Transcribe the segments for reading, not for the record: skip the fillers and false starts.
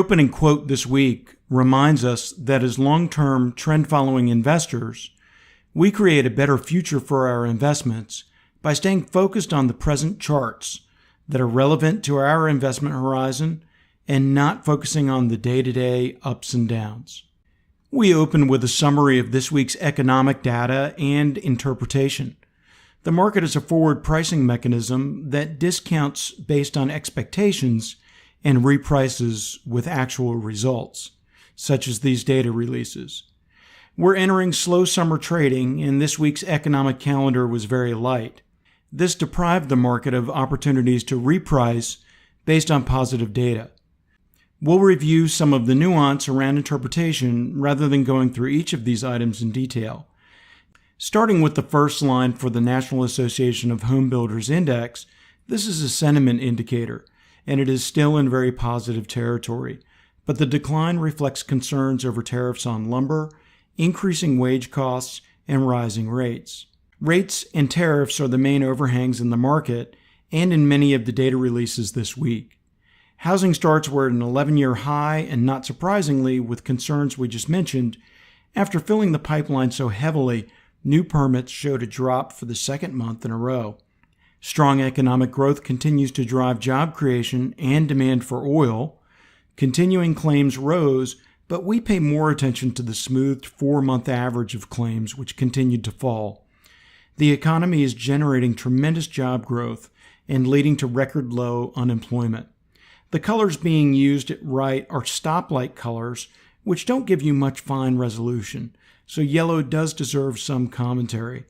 opening quote this week reminds us that as long-term trend-following investors, we create a better future for our investments by staying focused on the present charts that are relevant to our investment horizon and not focusing on the day-to-day ups and downs. We open with a summary of this week's economic data and interpretation. The market is a forward pricing mechanism that discounts based on expectations and reprices with actual results, such as these data releases. We're entering slow summer trading, and this week's economic calendar was very light. This deprived the market of opportunities to reprice based on positive data. We'll review some of the nuance around interpretation rather than going through each of these items in detail. Starting with the first line for the National Association of Homebuilders Index, this is a sentiment indicator, and it is still in very positive territory. But the decline reflects concerns over tariffs on lumber, increasing wage costs, and rising rates. Rates and tariffs are the main overhangs in the market and in many of the data releases this week. Housing starts were at an 11-year high, and not surprisingly, with concerns we just mentioned, after filling the pipeline so heavily, new permits showed a drop for the second month in a row. Strong economic growth continues to drive job creation and demand for oil. Continuing claims rose, but we pay more attention to the smoothed 4-month average of claims, which continued to fall. The economy is generating tremendous job growth and leading to record low unemployment. The colors being used at right are stoplight colors, which don't give you much fine resolution, so yellow does deserve some commentary.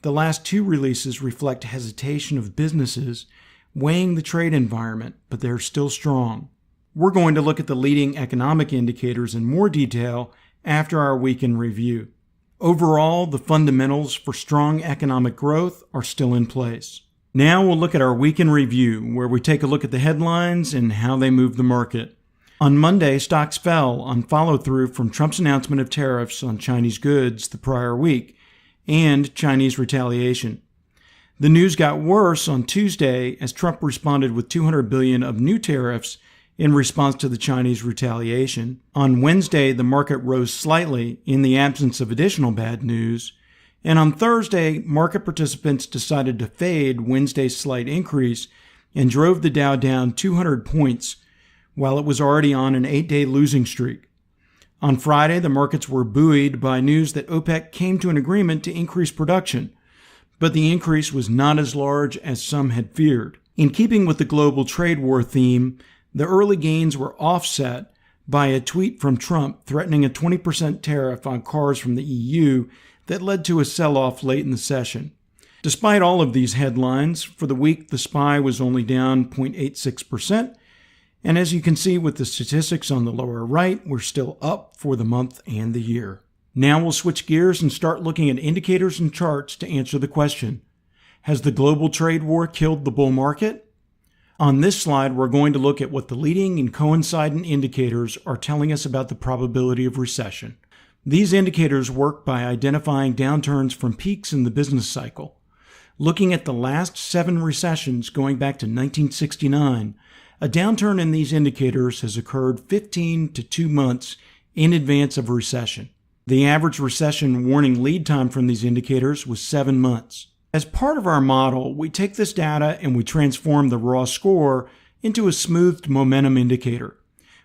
The last two releases reflect hesitation of businesses weighing the trade environment, but they're still strong. We're going to look at the leading economic indicators in more detail after our weekend review. Overall, the fundamentals for strong economic growth are still in place. Now we'll look at our weekend review, where we take a look at the headlines and how they move the market. On Monday, stocks fell on follow-through from Trump's announcement of tariffs on Chinese goods the prior week and Chinese retaliation. The news got worse on Tuesday as Trump responded with $200 billion of new tariffs in response to the Chinese retaliation. On Wednesday, the market rose slightly in the absence of additional bad news. And on Thursday, market participants decided to fade Wednesday's slight increase and drove the Dow down 200 points while it was already on an 8-day losing streak. On Friday, the markets were buoyed by news that OPEC came to an agreement to increase production, but the increase was not as large as some had feared. In keeping with the global trade war theme, the early gains were offset by a tweet from Trump threatening a 20% tariff on cars from the EU that led to a sell-off late in the session. Despite all of these headlines, for the week the SPY was only down 0.86%, and as you can see with the statistics on the lower right, we're still up for the month and the year. Now we'll switch gears and start looking at indicators and charts to answer the question, has the global trade war killed the bull market? On this slide, we're going to look at what the leading and coincident indicators are telling us about the probability of recession. These indicators work by identifying downturns from peaks in the business cycle. Looking at the last 7 recessions going back to 1969, a downturn in these indicators has occurred 15 to 2 months in advance of a recession. The average recession warning lead time from these indicators was 7 months. As part of our model, we take this data and we transform the raw score into a smoothed momentum indicator.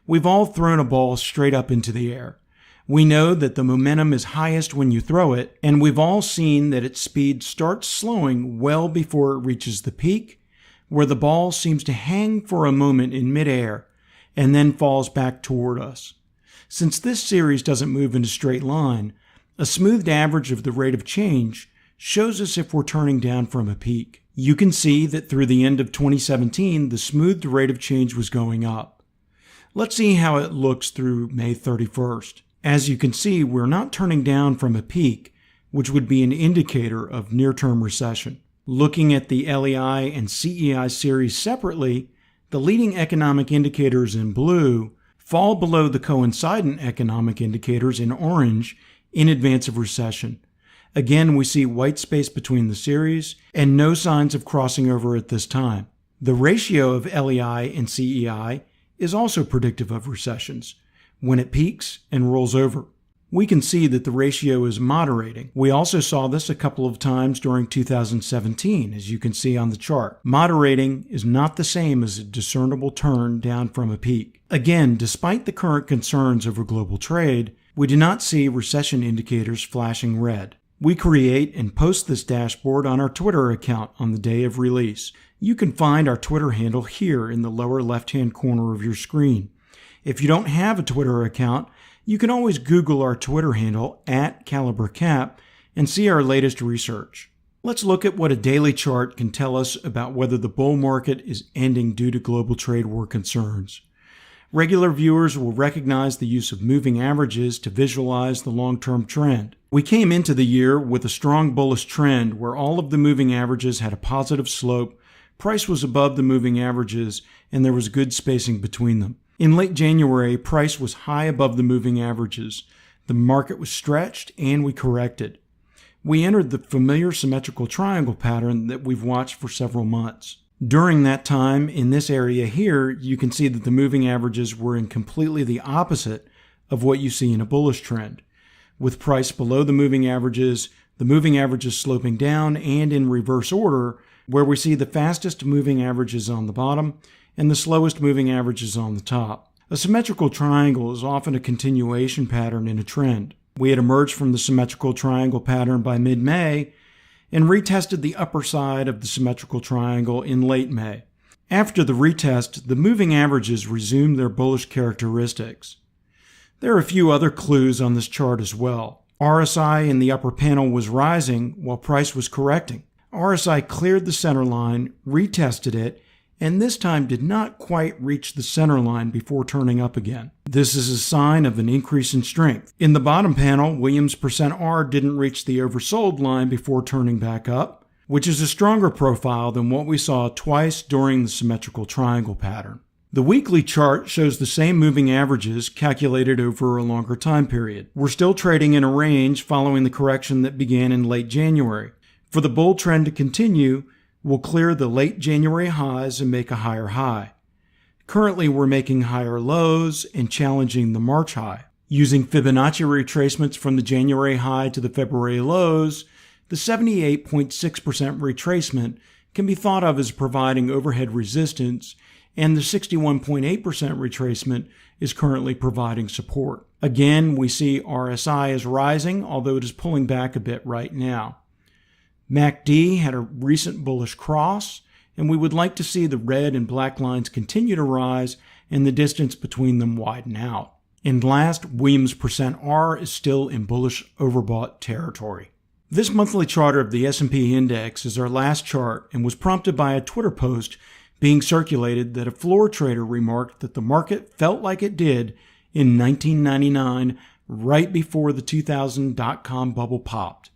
We've all thrown a ball straight up into the air. We know that the momentum is highest when you throw it, and we've all seen that its speed starts slowing well before it reaches the peak, where the ball seems to hang for a moment in midair and then falls back toward us. Since this series doesn't move in a straight line, a smoothed average of the rate of change shows us if we're turning down from a peak. You can see that through the end of 2017, the smoothed rate of change was going up. Let's see how it looks through May 31st. As you can see, we're not turning down from a peak, which would be an indicator of near-term recession. Looking at the LEI and CEI series separately, the leading economic indicators in blue fall below the coincident economic indicators in orange in advance of recession. Again, we see white space between the series and no signs of crossing over at this time. The ratio of LEI and CEI is also predictive of recessions, when it peaks and rolls over. We can see that the ratio is moderating. We also saw this a couple of times during 2017, as you can see on the chart. Moderating is not the same as a discernible turn down from a peak. Again, despite the current concerns over global trade, we do not see recession indicators flashing red. We create and post this dashboard on our Twitter account on the day of release. You can find our Twitter handle here in the lower left-hand corner of your screen. If you don't have a Twitter account, you can always Google our Twitter handle @CaliberCap and see our latest research. Let's look at what a daily chart can tell us about whether the bull market is ending due to global trade war concerns. Regular viewers will recognize the use of moving averages to visualize the long-term trend. We came into the year with a strong bullish trend where all of the moving averages had a positive slope, price was above the moving averages, and there was good spacing between them. In late January, price was high above the moving averages. The market was stretched and we corrected. We entered the familiar symmetrical triangle pattern that we've watched for several months. During that time, in this area here, you can see that the moving averages were in completely the opposite of what you see in a bullish trend. With price below the moving averages sloping down and in reverse order, where we see the fastest moving averages on the bottom and the slowest moving averages on the top. A symmetrical triangle is often a continuation pattern in a trend. We had emerged from the symmetrical triangle pattern by mid-May and retested the upper side of the symmetrical triangle in late May. After the retest, the moving averages resumed their bullish characteristics. There are a few other clues on this chart as well. RSI in the upper panel was rising while price was correcting. RSI cleared the center line, retested it, and this time did not quite reach the center line before turning up again. This is a sign of an increase in strength. In the bottom panel, Williams %R didn't reach the oversold line before turning back up, which is a stronger profile than what we saw twice during the symmetrical triangle pattern. The weekly chart shows the same moving averages calculated over a longer time period. We're still trading in a range following the correction that began in late January. For the bull trend to continue, we'll clear the late January highs and make a higher high. Currently, we're making higher lows and challenging the March high. Using Fibonacci retracements from the January high to the February lows, the 78.6% retracement can be thought of as providing overhead resistance, and the 61.8% retracement is currently providing support. Again, we see RSI is rising, although it is pulling back a bit right now. MACD had a recent bullish cross, and we would like to see the red and black lines continue to rise and the distance between them widen out. And last, Williams %R is still in bullish overbought territory. This monthly chart of the S&P index is our last chart and was prompted by a Twitter post being circulated that a floor trader remarked that the market felt like it did in 1999, right before the 2000 dot-com bubble popped.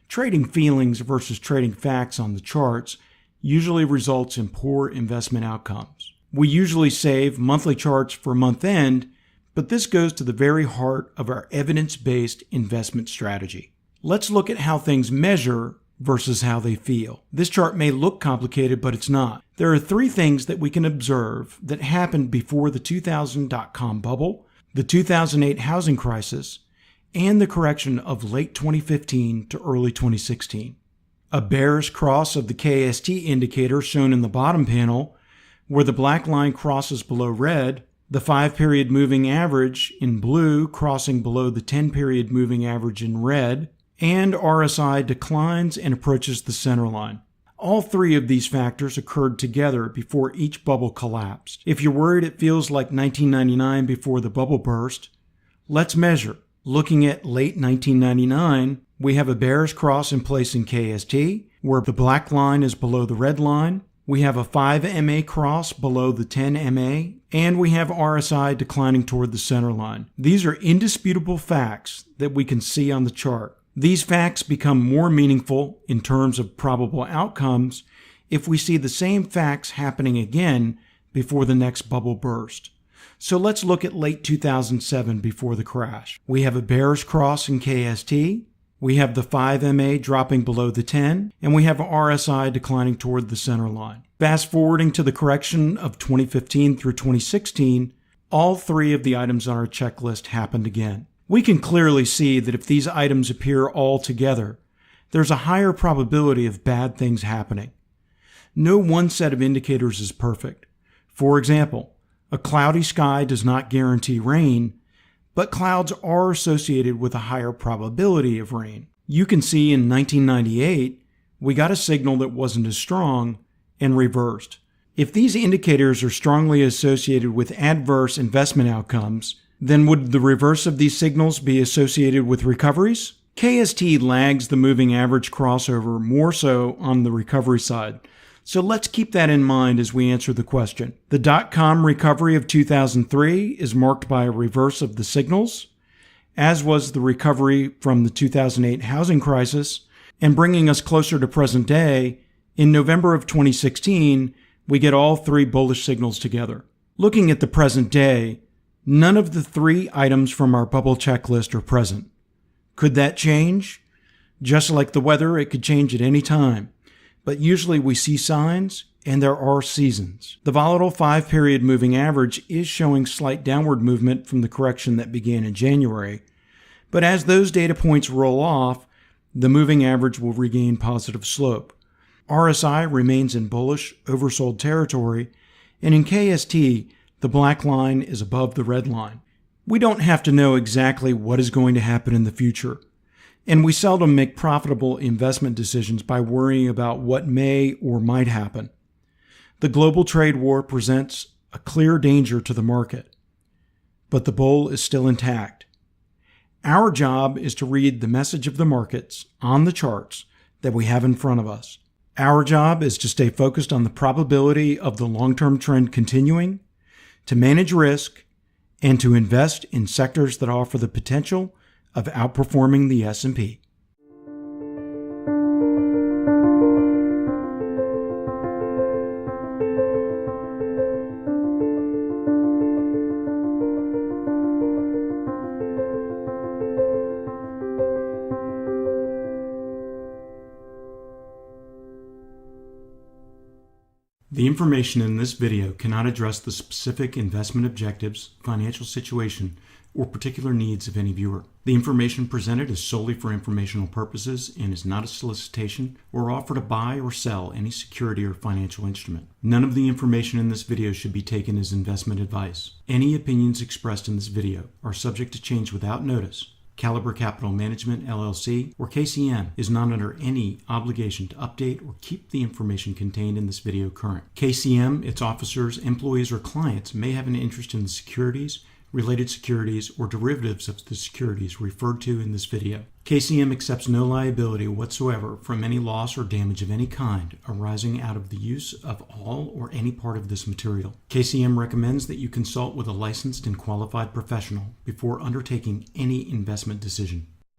Trading feelings versus trading facts on the charts usually results in poor investment outcomes. We usually save monthly charts for month end, but this goes to the very heart of our evidence-based investment strategy. Let's look at how things measure versus how they feel. This chart may look complicated, but it's not. There are three things that we can observe that happened before the 2000 dot-com bubble, the 2008 housing crisis, and the correction of late 2015 to early 2016. A bearish cross of the KST indicator shown in the bottom panel, where the black line crosses below red, the 5-period moving average in blue crossing below the 10-period moving average in red, and RSI declines and approaches the center line. All three of these factors occurred together before each bubble collapsed. If you're worried it feels like 1999 before the bubble burst, let's measure. Looking at late 1999, we have a bearish cross in place in KST, where the black line is below the red line. We have a 5 MA cross below the 10 MA, and we have RSI declining toward the center line. These are indisputable facts that we can see on the chart. These facts become more meaningful in terms of probable outcomes if we see the same facts happening again before the next bubble burst. So let's look at late 2007 before the crash. We have a bearish cross in KST, We have the 5MA dropping below the 10, and we have RSI declining toward the center line. Fast forwarding to the correction of 2015 through 2016, all three of the items on our checklist happened again. We can clearly see that if these items appear all together, there's a higher probability of bad things happening. No one set of indicators is perfect. For example, a cloudy sky does not guarantee rain, but clouds are associated with a higher probability of rain. You can see in 1998, we got a signal that wasn't as strong and reversed. If these indicators are strongly associated with adverse investment outcomes, then would the reverse of these signals be associated with recoveries? KST lags the moving average crossover more so on the recovery side. So let's keep that in mind as we answer the question. The dot-com recovery of 2003 is marked by a reverse of the signals, as was the recovery from the 2008 housing crisis. And bringing us closer to present day, in November of 2016, we get all three bullish signals together. Looking at the present day, none of the three items from our bubble checklist are present. Could that change? Just like the weather, it could change at any time. But usually we see signs, and there are seasons. The volatile 5-period moving average is showing slight downward movement from the correction that began in January. But as those data points roll off, the moving average will regain positive slope. RSI remains in bullish, oversold territory, and in KST, the black line is above the red line. We don't have to know exactly what is going to happen in the future. And we seldom make profitable investment decisions by worrying about what may or might happen. The global trade war presents a clear danger to the market, but the bull is still intact. Our job is to read the message of the markets on the charts that we have in front of us. Our job is to stay focused on the probability of the long-term trend continuing, to manage risk, and to invest in sectors that offer the potential of outperforming the S&P. The information in this video cannot address the specific investment objectives, financial situation, or particular needs of any viewer. The information presented is solely for informational purposes and is not a solicitation or offer to buy or sell any security or financial instrument. None of the information in this video should be taken as investment advice. Any opinions expressed in this video are subject to change without notice. Caliber Capital Management, LLC, or KCM, is not under any obligation to update or keep the information contained in this video current. KCM, its officers, employees, or clients may have an interest in the securities, related securities, or derivatives of the securities referred to in this video. KCM accepts no liability whatsoever from any loss or damage of any kind arising out of the use of all or any part of this material. KCM recommends that you consult with a licensed and qualified professional before undertaking any investment decision.